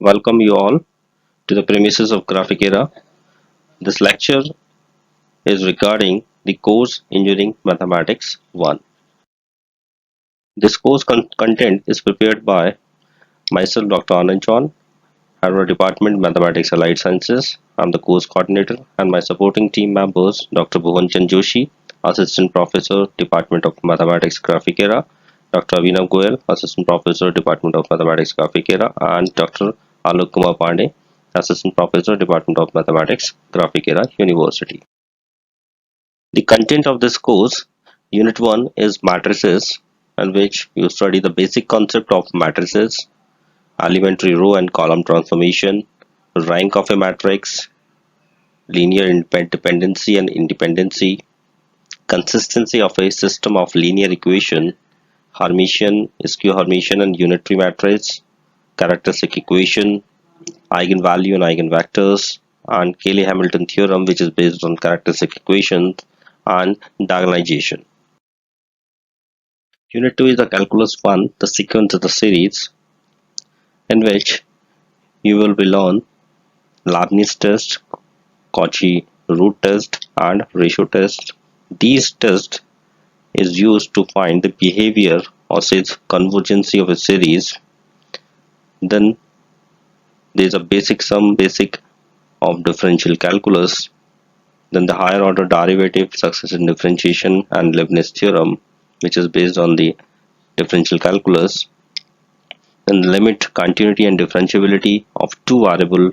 Welcome you all to the premises of Graphic Era. This lecture is regarding the course Engineering Mathematics 1. This course content is prepared by myself, Dr. Anand Chauhan, Head of Department Mathematics Allied Sciences. I'm the course coordinator, and my supporting team members Dr. Bhuvan Chand Joshi, Assistant Professor, Department of Mathematics Graphic Era, Dr. Abhinav Goyal, Assistant Professor, Department of Mathematics Graphic Era, and Dr. Alok Kumar Pandey, Assistant Professor, Department of Mathematics Graphic Era, University. The content of this course, Unit 1 is matrices, in which you study the basic concept of matrices, elementary row and column transformation, rank of a matrix, linear dependency and independency, consistency of a system of linear equation, Hermitian, skew-Hermitian and unitary matrix, characteristic equation, eigenvalue and eigenvectors, and Cayley-Hamilton theorem, which is based on characteristic equations, and diagonalization. Unit 2 is the calculus 1, the sequence of the series, in which you will be learn Leibniz test, Cauchy root test, and ratio test. These tests is used to find the behavior or says convergency of a series. Then there is a basic sum basic of differential calculus. Then the higher order derivative, success in differentiation, and Leibniz theorem, which is based on the differential calculus. Then the limit, continuity, and differentiability of two variable.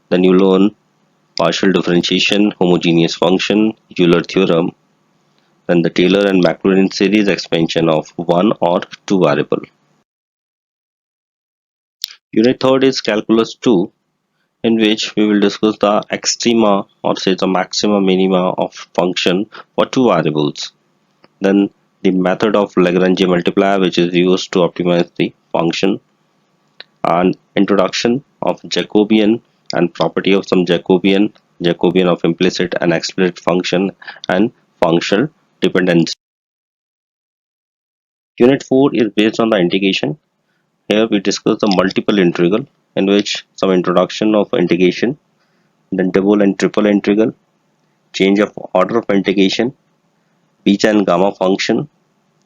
Then you learn partial differentiation, homogeneous function, Euler theorem. Then the Taylor and Maclaurin series expansion of one or two variable. Unit 3 is calculus 2, in which we will discuss the extrema or say the maxima minima of function for two variables. Then the method of Lagrange multiplier, which is used to optimize the function, and introduction of Jacobian and property of some Jacobian of implicit and explicit function, and functional dependence. Unit 4 is based on the integration. Here we discuss the multiple integral, in which some introduction of integration, then double and triple integral, change of order of integration, beta and gamma function,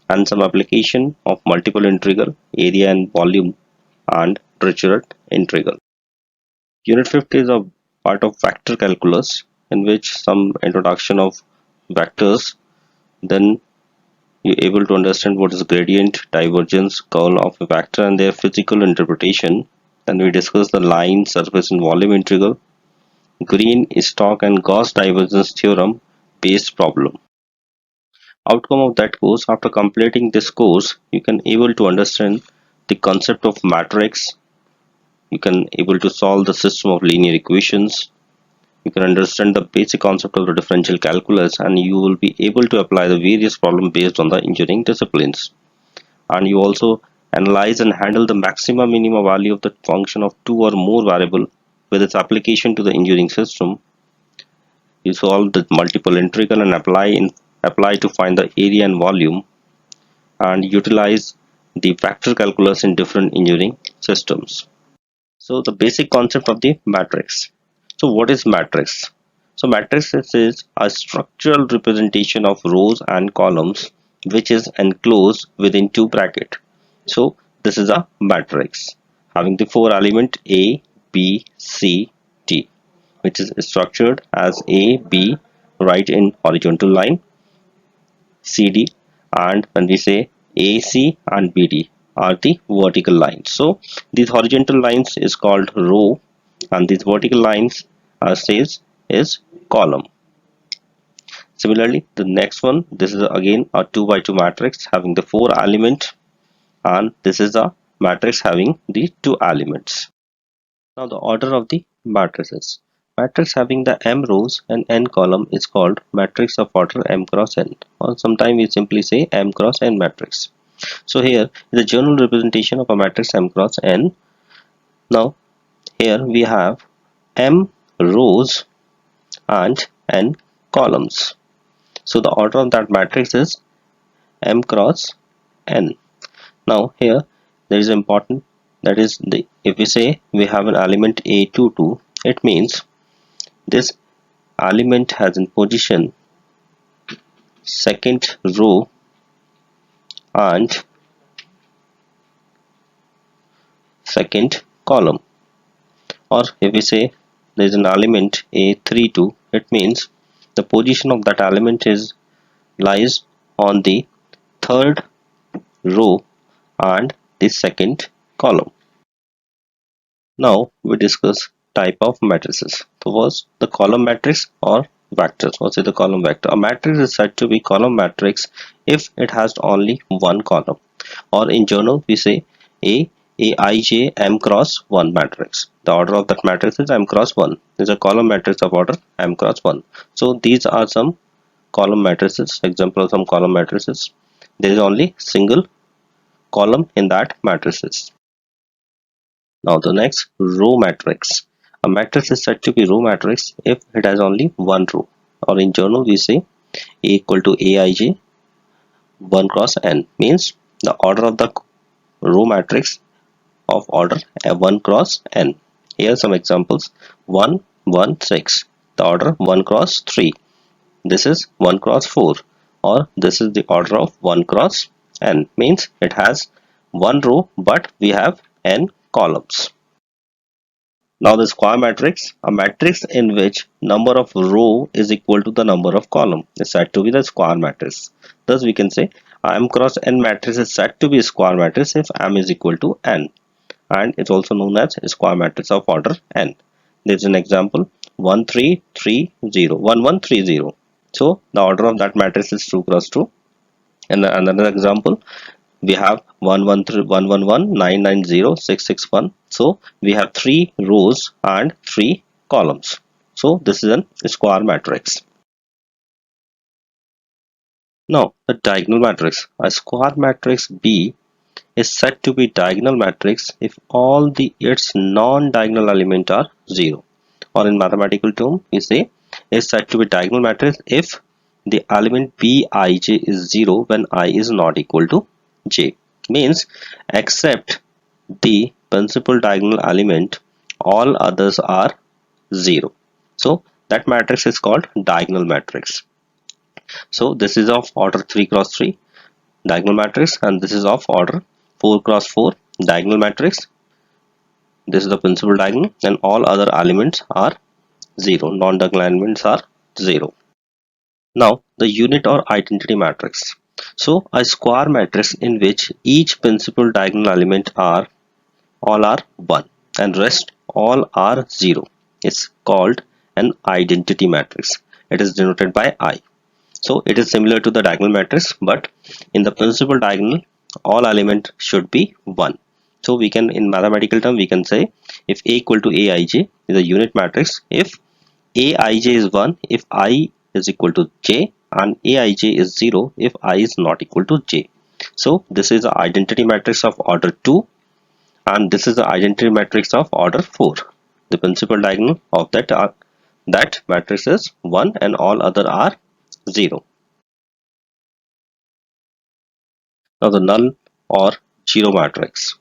and some application of multiple integral, area and volume, and Dirichlet integral. Unit 50 is a part of vector calculus, in which some introduction of vectors, then you're able to understand what is gradient, divergence, curl of a vector and their physical interpretation. Then we discuss the line, surface and volume integral, Green, Stock and Gauss divergence theorem based problem. Outcome of that course, after completing this course, you can able to understand the concept of matrix, you can able to solve the system of linear equations, you can understand the basic concept of the differential calculus, and you will be able to apply the various problems based on the engineering disciplines. And you also analyze and handle the maxima minima value of the function of two or more variable with its application to the engineering system. You solve the multiple integral and apply to find the area and volume, and utilize the vector calculus in different engineering systems. So the basic concept of the matrix. So what is matrix? So matrix is a structural representation of rows and columns which is enclosed within two brackets. So this is a matrix having the four element A, B, C, D, which is structured as A, B, right in horizontal line, CD, and when we say AC and BD are the vertical lines. So these horizontal lines is called row, and these vertical lines says is column. Similarly, the next one, this is again a 2 by 2 matrix having the four element, and this is a matrix having the two elements. Now the order of the matrices. Matrix having the m rows and n column is called matrix of order m cross n, or sometimes we simply say m cross n matrix. So here is a general representation of a matrix m cross n. Now here we have m rows and n columns. So the order of that matrix is m cross n. Now here there is important That is, if we say we have an element A22, it means this element has in position second row and second column. Or if we say there is an element A32, it means the position of that element is lies on the third row and the second column. Now we discuss type of matrices. So first, the column matrix or vectors. What's the column vector? A matrix is said to be column matrix if it has only one column. Or in general, we say a Aij m cross 1 matrix. The order of that matrix is m cross 1. This is a column matrix of order m cross 1. So these are some column matrices. Example of some column matrices. There is only single column in that matrices. Now the next, row matrix. A matrix is said to be row matrix if it has only one row. Or in general, we say A equal to Aij 1 cross n, means the order of the row matrix of order 1 cross n. Here are some examples. 1, 1, 6. The order 1 cross 3. This is 1 cross 4. Or this is the order of 1 cross n. Means it has one row but we have n columns. Now the square matrix, a matrix in which number of row is equal to the number of column, is said to be the square matrix. Thus we can say M cross n matrix is said to be a square matrix if M is equal to n, and it's also known as a square matrix of order n. There is an example 1 3 3 0 1 1 3 0. So the order of that matrix is 2 cross 2. And another example, we have 113 111 990 661. So we have 3 rows and 3 columns. So this is a square matrix. Now the diagonal matrix. A square matrix B is said to be diagonal matrix if all its non-diagonal elements are 0. Or in mathematical term, we say is said to be diagonal matrix if the element Bij is 0 when I is not equal to j. Means except the principal diagonal element, all others are 0. So that matrix is called diagonal matrix. So this is of order 3 cross 3 diagonal matrix, and this is of order 4 cross 4 diagonal matrix. This is the principal diagonal, and all other elements are 0. Non-diagonal elements are 0. Now the unit or identity matrix. So a square matrix in which each principal diagonal element are all are 1 and rest all are 0 is called an identity matrix. It is denoted by I. So it is similar to the diagonal matrix, but in the principal diagonal all element should be 1. So we can, in mathematical term, we can say if A equal to Aij is a unit matrix if Aij is 1 if I is equal to j, and Aij is 0 if I is not equal to j. So this is the identity matrix of order 2, and this is the identity matrix of order 4. The principal diagonal of that matrix is 1 and all other are 0. Now the null or zero matrix.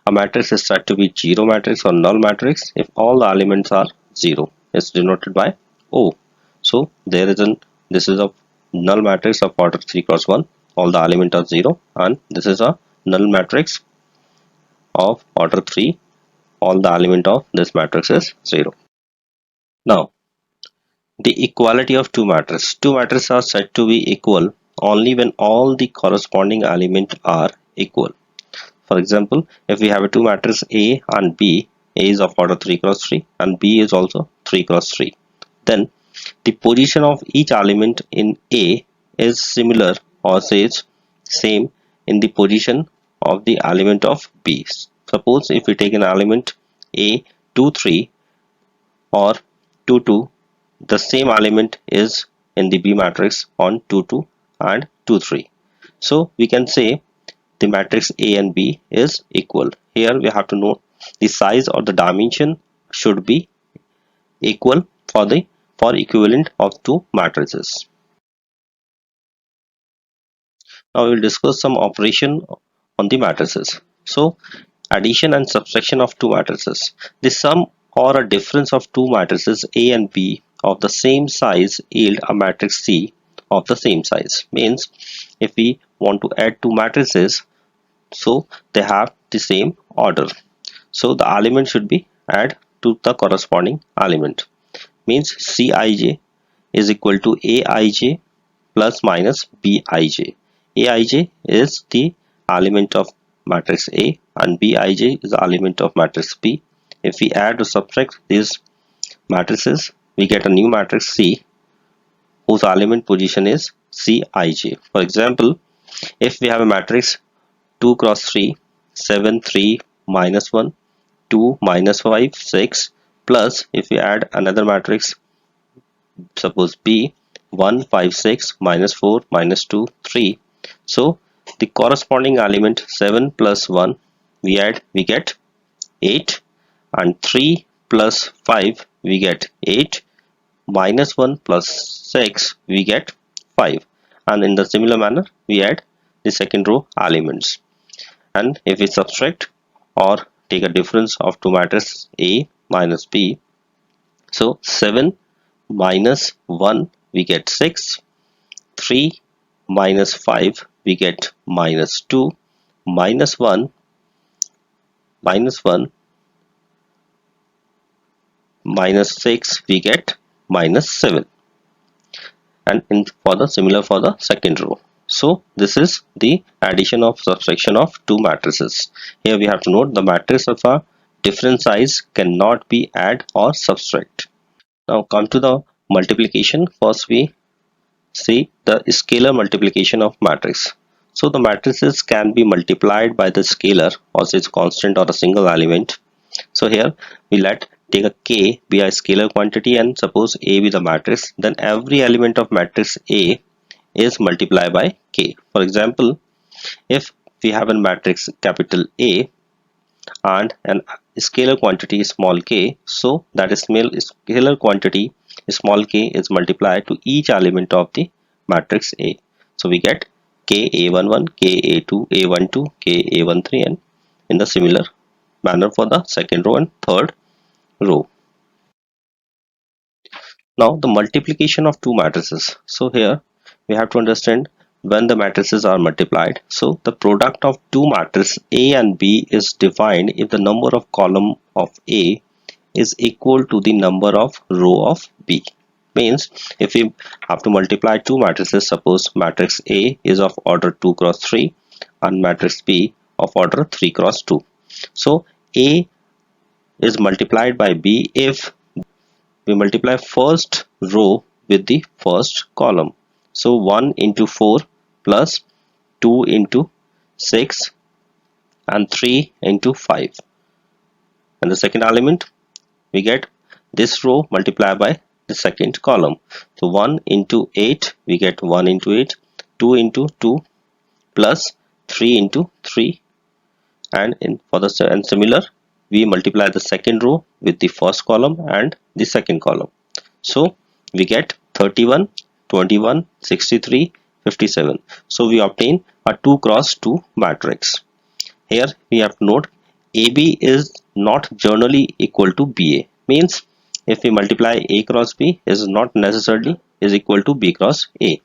A matrix is said to be zero matrix or null matrix if all the elements are 0. It's denoted by O. So this is a null matrix of order 3 cross 1. All the elements are 0, and this is a null matrix of order 3. All the element of this matrix is 0. Now the equality of two matrices. Two matrices are said to be equal only when all the corresponding elements are equal. For example, if we have a two matrices A and B, A is of order 3 cross 3 and B is also 3 cross 3, then the position of each element in A is similar or says same in the position of the element of B. Suppose if we take an element A 2 3 or 2 2, the same element is in the B matrix on 2 2 and 2 3. So we can say the matrix A and B is equal. Here we have to know the size or the dimension should be equal for equivalent of two matrices. Now we will discuss some operation on the matrices. So Addition and subtraction of two matrices. The sum or a difference of two matrices A and B of the same size yield a matrix C of the same size. Means if we want to add two matrices, so they have the same order. So the element should be add to the corresponding element. Means Cij is equal to Aij plus minus Bij. Aij is the element of matrix A and Bij is the element of matrix B. If we add or subtract these matrices, we get a new matrix C whose element position is Cij. For example, if we have a matrix 2 cross 3, 7, 3, minus 1, 2, minus 5, 6, plus if we add another matrix, suppose B, 1, 5, 6, minus 4, minus 2, 3. So the corresponding element 7 plus 1 we get 8, and 3 plus 5 we get 8, minus 1 plus 6 we get 5, and in the similar manner we add the second row elements. And if we subtract or take a difference of two matrices A minus B, so 7 minus 1 we get 6, 3 minus 5 we get minus 2, minus 1 minus 6 we get minus 7, and for the similar for the second row. So this is the addition of subtraction of two matrices. Here we have to note the matrix of a different size cannot be add or subtract. Now come to the multiplication. First we see the scalar multiplication of matrix. So the matrices can be multiplied by the scalar or its constant or a single element. So here we take a k be a scalar quantity and suppose A be the matrix, then every element of matrix A is multiplied by k. For example, if we have a matrix capital A and an scalar quantity small k, so that is scalar quantity small k is multiplied to each element of the matrix A. So we get k a11, k a2, a12, k a13, and in the similar manner for the second row and third row. Now the multiplication of two matrices. So here we have to understand when the matrices are multiplied. So the product of two matrices A and B is defined if the number of column of A is equal to the number of row of B. Means if we have to multiply two matrices, suppose matrix A is of order 2 cross 3 and matrix B of order 3 cross 2. So A is multiplied by B if we multiply first row with the first column. So 1 into 4 plus 2 into 6 and 3 into 5. And the second element we get this row multiplied by the second column. So 1 into 8 we get 1 into 8, 2 into 2 plus 3 into 3, and similar we multiply the second row with the first column and the second column. So we get 31, 21, 63, 57. So we obtain a 2 cross 2 matrix. Here we have to note AB is not generally equal to BA. Means if we multiply A cross B is not necessarily is equal to B cross A.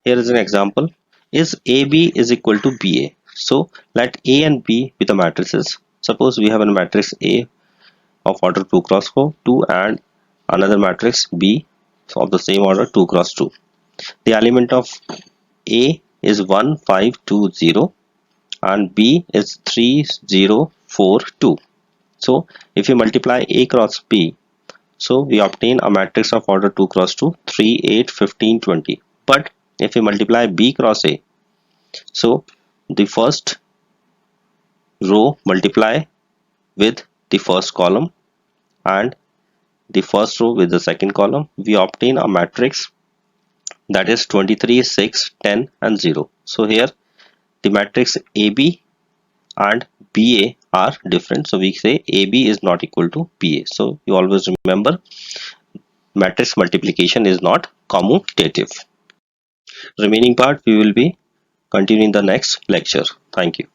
Here is an example. Is AB is equal to BA? So let A and B be the matrices. Suppose we have a matrix A of order 2 cross 4, 2, and another matrix B of the same order 2 cross 2. The element of A is 1, 5, 2, 0 and B is 3, 0, 4, 2. So if you multiply A cross B, so we obtain a matrix of order 2 cross 2, 3, 8, 15, 20. But if we multiply B cross A, so the first row multiply with the first column and the first row with the second column, we obtain a matrix that is 23, 6, 10 and 0. So here the matrix AB and BA are different, so we say AB is not equal to BA. So you always remember matrix multiplication is not commutative. Remaining part we will be continuing the next lecture. Thank you.